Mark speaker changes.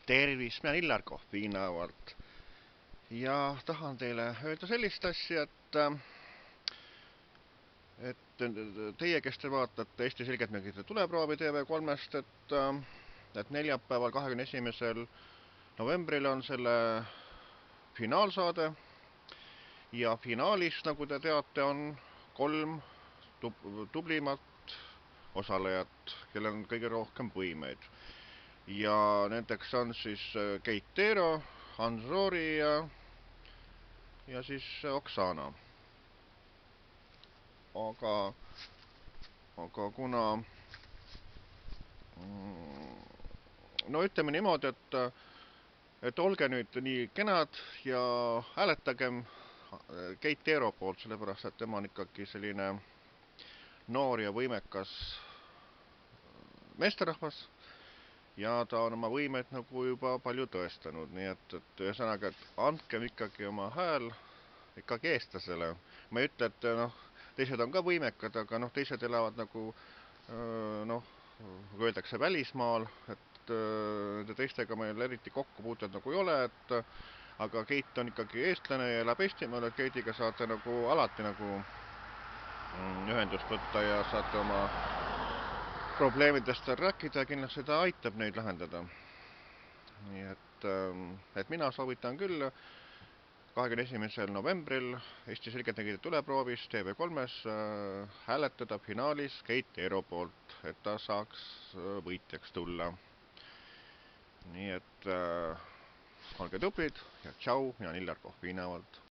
Speaker 1: Tervist, mina Illar Kohvinavalt ja tahan teile öelda sellist asja, et teie, kes te vaatate Eesti Selgeltnägijate tuleproovi TV3-st, et neljapäeval 21. novembril on selle finaalsaade ja finaalis, nagu te teate, on 3 tublimat osalejat, kellel on kõige rohkem võimeid. Ja nendeks on siis Keit Teero, Hans Roori ja siis Oksana. Aga kuna no ütleme niimoodi, et olge nüüd nii kenad ja hääletagem Keit Teero poolt, sellepärast et tema on ikkagi selline noor ja võimekas meesterahvas ja ta on oma võimeid nagu juba palju tõestanud, nii et ühesõnaga, et andkem ikkagi oma hääl ikkagi eestlasele. Ma ei ütle, et teised on ka võimekad, aga teised elavad nagu, kui öeldakse välismaal, et teistega meil eriti kokkupuuted nagu ei ole, aga Keit on ikkagi eestlane ja elab Eestimaal, et Keitiga saate nagu alati nagu ühendust võtta ja saate oma probleemidest rääkida ja kindlasti ta aitab neid lahendada. Nii et mina soovitan küll 21. novembril Eesti Selgeltnägijate tuleproovis TV3-s hääletada finaalis Keit Teero poolt, et ta saaks võitjaks tulla. Nii et olge tublid ja tšau, mina Illar Kohvinavalt.